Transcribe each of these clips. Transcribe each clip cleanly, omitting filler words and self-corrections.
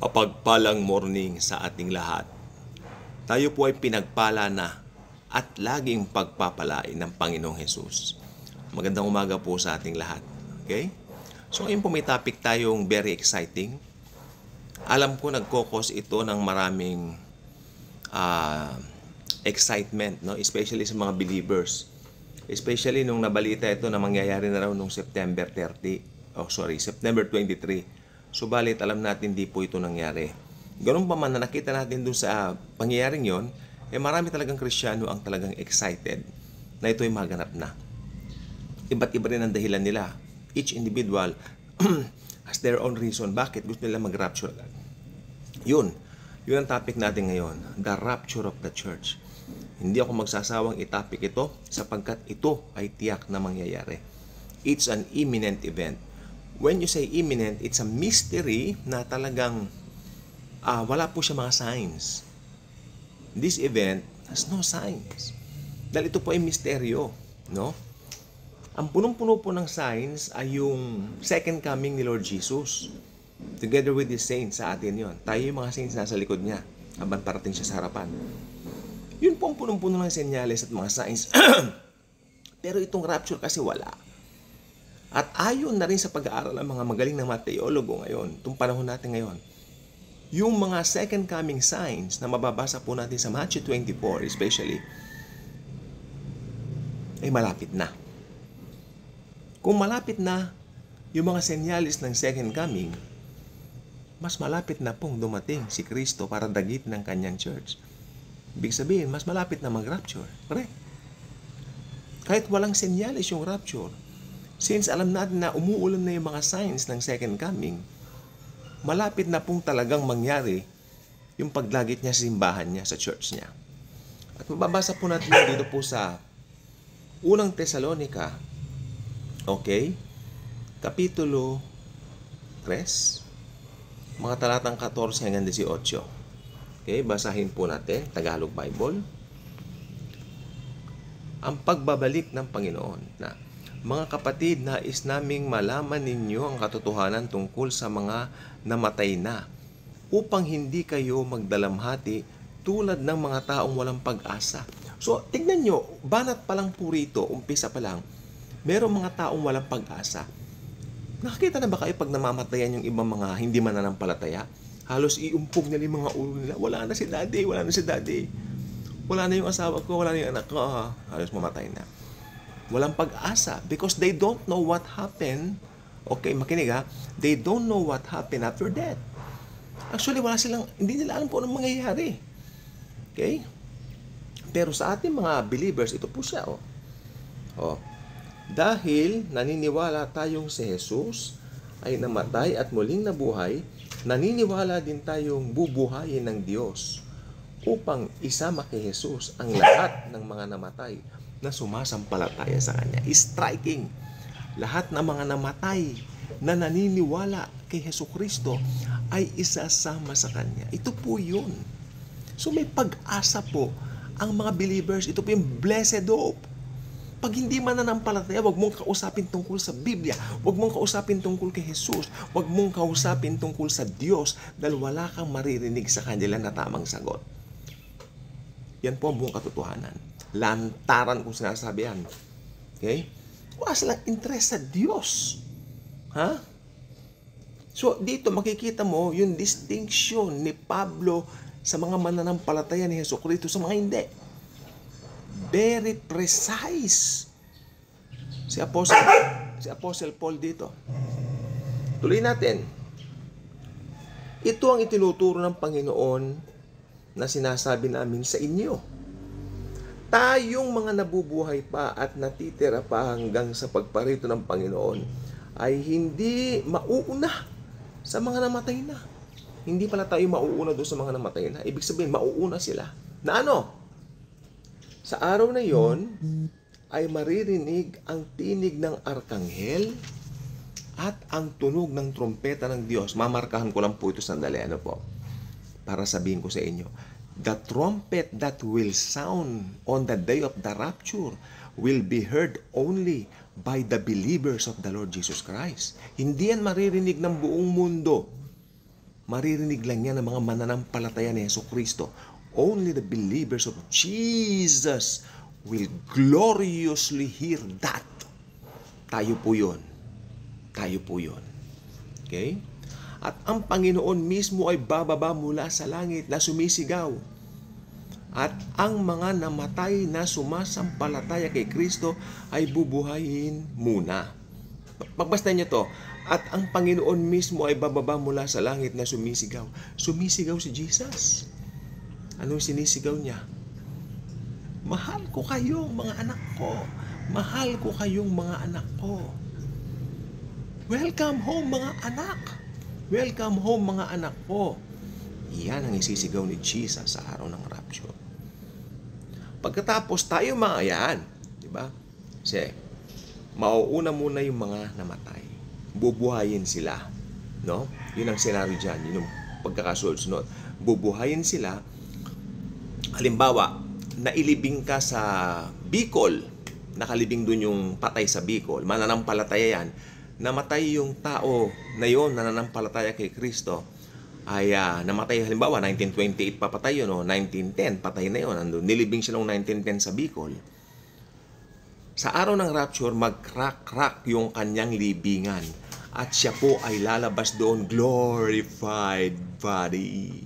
Mapagpalang morning sa ating lahat. Tayo po ay pinagpala na at laging pagpapalain ng Panginoong Hesus. Magandang umaga po sa ating lahat. Okay? So ngayon po may topic tayong very exciting. Alam ko nagkokos ito ng maraming excitement, no? Especially sa mga believers. Especially nung nabalita ito na mangyayari na raw nung September 23. Subalit alam natin di po ito nangyari. Ganun pa man na nakita natin doon sa pangyayaring yon, marami talagang Kristiyano ang talagang excited na ito ay maganap na. Iba't iba rin ang dahilan nila. Each individual has their own reason bakit gusto nila mag-rapture. Yun ang topic natin ngayon, the rapture of the church. Hindi ako magsasawang i-topic ito sapagkat ito ay tiyak na mangyayari. It's an imminent event. When you say imminent, it's a mystery na talagang wala po siya mga signs. This event has no signs. Dahil ito po ay misteryo, no? Ang punong-puno po ng signs ay yung second coming ni Lord Jesus. Together with the saints sa atin yon. Tayo yung mga saints nasa likod niya habang parating siya sa harapan. Yun po ang punong-puno ng senyales at mga signs. Pero itong rapture kasi wala. At ayon na rin sa pag-aaral ng mga magaling na mga teologo ngayon, itong panahon natin ngayon, yung mga second coming signs na mababasa po natin sa Matthew 24 especially, ay malapit na. Kung malapit na yung mga senyalis ng second coming, mas malapit na pong dumating si Kristo para dagit ng kanyang church. Ibig sabihin, mas malapit na mag-rapture. Correct? Kahit walang senyalis yung rapture, since alam natin na umuulan na yung mga signs ng second coming, malapit na pong talagang mangyari yung paglagit niya sa simbahan niya, sa church niya. At mababasa po natin dito po sa unang Tesalonica, okay, Kapitulo 3, mga talatang 14 hanggang 18. Okay, basahin po natin, Tagalog Bible. Ang pagbabalik ng Panginoon na, mga kapatid, nais naming malaman ninyo ang katotohanan tungkol sa mga namatay na, upang hindi kayo magdalamhati tulad ng mga taong walang pag-asa. So, tignan nyo, banat pa lang po rito, umpisa pa lang, merong mga taong walang pag-asa. Nakakita na ba kayo pag namamatayan yung ibang mga hindi mananampalataya? Halos iumpog nila yung mga ulo nila. Wala na si daddy, wala na si daddy. Wala na yung asawa ko, wala na yung anak ko. Halos mamatay na. Walang pag-asa because they don't know what happened. Okay, makinig ha. They don't know what happened after death. Actually, hindi nila alam kung anong mangyayari. Okay? Pero sa ating mga believers, ito po siya. Dahil naniniwala tayong si Jesus ay namatay at muling nabuhay, naniniwala din tayong bubuhayin ng Diyos upang isama kay Jesus ang lahat ng mga namatay na sumasampalataya sa Kanya. Striking. Lahat ng mga namatay na naniniwala kay Jesucristo ay isasama sa Kanya. Ito po yun. So may pag-asa po ang mga believers. Ito po yung blessed hope. Pag hindi mananampalataya, wag mong kausapin tungkol sa Biblia. Wag mong kausapin tungkol kay Jesus. Wag mong kausapin tungkol sa Diyos dahil wala kang maririnig sa kanila na tamang sagot. Yan po ang buong katotohanan. Lantaran kung sinasabi yan. Okay? Wala silang interest sa Diyos. Ha? So, dito makikita mo yung distinction ni Pablo sa mga mananampalataya ni Jesucristo sa mga hindi. Very precise. Si Apostle Paul dito. Tuloy natin. Ito ang itinuturo ng Panginoon na sinasabi namin sa inyo. Tayong mga nabubuhay pa at natitira pa hanggang sa pagparito ng Panginoon ay hindi mauuna sa mga namatay na. Hindi pala tayo mauuna doon sa mga namatay na. Ibig sabihin, mauuna sila. Na ano? Sa araw na yon ay maririnig ang tinig ng arkanghel at ang tunog ng trompeta ng Diyos. Mamarkahan ko lang po ito sandali. Ano po? Para sabihin ko sa inyo. The trumpet that will sound on the day of the rapture will be heard only by the believers of the Lord Jesus Christ. Hindi yan maririnig ng buong mundo. Maririnig lang yan ng mga mananampalataya ni Jesucristo. Only the believers of Jesus will gloriously hear that. Tayo po yun. Tayo po yun. Okay? At ang Panginoon mismo ay bababa mula sa langit na sumisigaw. At ang mga namatay na sumasampalataya kay Kristo ay bubuhayin muna. Pagbasta niyo to. At ang Panginoon mismo ay bababa mula sa langit na sumisigaw. Sumisigaw si Jesus. Anong sinisigaw niya? Mahal ko kayong mga anak ko. Mahal ko kayong mga anak ko. Welcome home mga anak. Welcome home mga anak ko. Yan ang isisigaw ni Jesus sa araw ng rapture. Pagkatapos tayo mga yan, di ba? Kasi mauuna muna yung mga namatay. Bubuhayin sila, no? Yun ang senaryo diyan, yun yung pagkakasunod-sunod. Bubuhayin sila. Halimbawa, nailibing ka sa Bicol, nakalibing dun yung patay sa Bicol, mananampalataya yan, namatay yung tao na yun, nananampalataya kay Kristo, ay namatay halimbawa 1928 papatay yun, o 1910 patay na yun, nilibing siya noong 1910 sa Bicol. Sa araw ng rapture, mag-crack-crack yung kanyang libingan at siya po ay lalabas doon glorified body.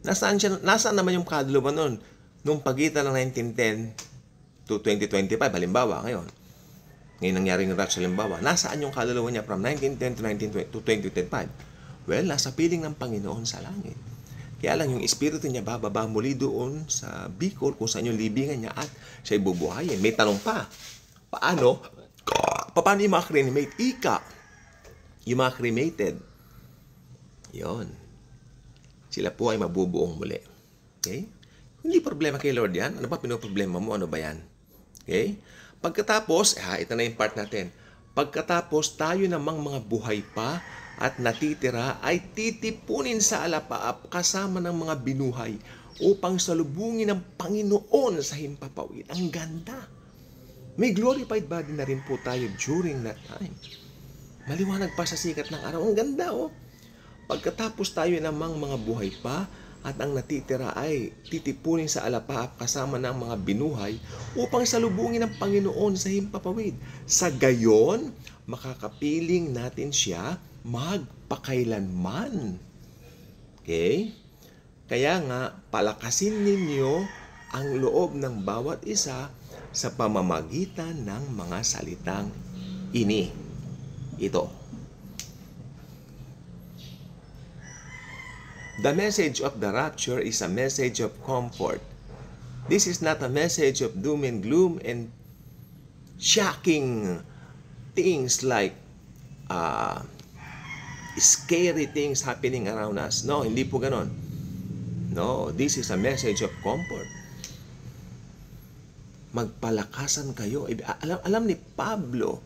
Nasaan naman yung kaluluwa noon nung pagitan ng 1910 to 2025 halimbawa ngayon nangyari ng rapture halimbawa, nasaan yung kaluluwa niya from 1910 to 2025? Well, nasa piling ng Panginoon sa langit. Kaya lang yung espiritu niya bababa muli doon sa Bicol kung saan yung libingan niya at siya'y bubuhayin. May tanong pa, paano yung mga cremate? Yung mga cremated, yon, sila po ay mabubuong muli. Okay? Hindi problema kay Lord yan. Ano ba pinoproblema mo? Ano ba yan? Okay? Pagkatapos, ito na yung part natin. Pagkatapos, tayo namang mga buhay pa at natitira ay titipunin sa alapaap kasama ng mga binuhay upang salubungin ng Panginoon sa himpapawid. Ang ganda. May glorified body na rin po tayo during that time. Maliwanag pa sa sikat ng araw. Ang ganda, oh. Pagkatapos tayo namang mga buhay pa at ang natitira ay titipunin sa alapaap kasama ng mga binuhay upang salubungin ng Panginoon sa himpapawid. Sa gayon, makakapiling natin siya magpakailanman. Okay? Kaya nga, palakasin ninyo ang loob ng bawat isa sa pamamagitan ng mga salitang ini. Ito. The message of the rapture is a message of comfort. This is not a message of doom and gloom and shocking things like scary things happening around us. No, hindi po ganon. No, this is a message of comfort. Magpalakasan kayo. Alam ni Pablo,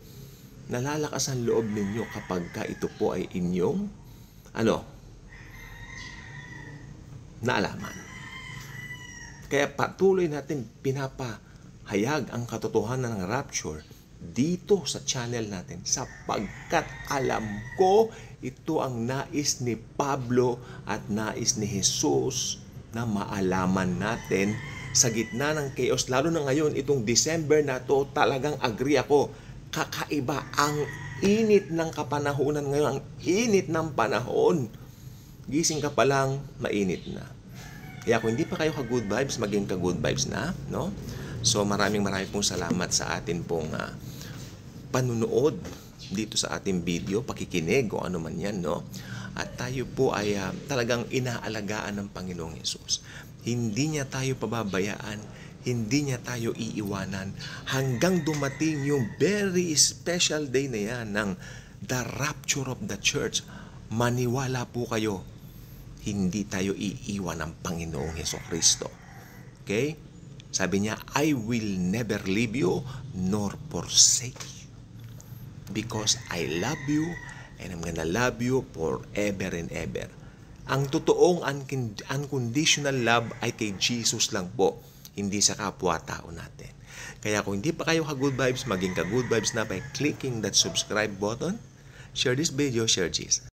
nalalakas ang loob ninyo kapag ito po ay inyong naalaman. Kaya patuloy natin pinapahayag ang katotohanan ng rapture dito sa channel natin sapagkat alam ko ito ang nais ni Pablo at nais ni Jesus na maalaman natin sa gitna ng chaos. Lalo na ngayon, itong December na to, talagang agree ako. Kakaiba ang init ng kapanahunan ngayon, ang init ng panahon. Gising ka pa lang, mainit na. Kaya kung hindi pa kayo ka-good vibes, maging ka-good vibes na, no? So maraming pong salamat sa atin pong panunood dito sa ating video, pakikinig o ano man yan, no? At tayo po ay talagang inaalagaan ng Panginoong Hesus. Hindi niya tayo pababayaan, hindi niya tayo iiwanan hanggang dumating yung very special day na yan ng the rapture of the church. Maniwala po kayo, hindi tayo iiwan ng Panginoong Hesukristo. Okay? Sabi niya, I will never leave you nor forsake you. Because I love you and I'm gonna love you forever and ever. Ang totoong unconditional love ay kay Jesus lang po, hindi sa kapwa-tao natin. Kaya kung hindi pa kayo ka-good vibes, maging ka-good vibes na by clicking that subscribe button. Share this video, share Jesus.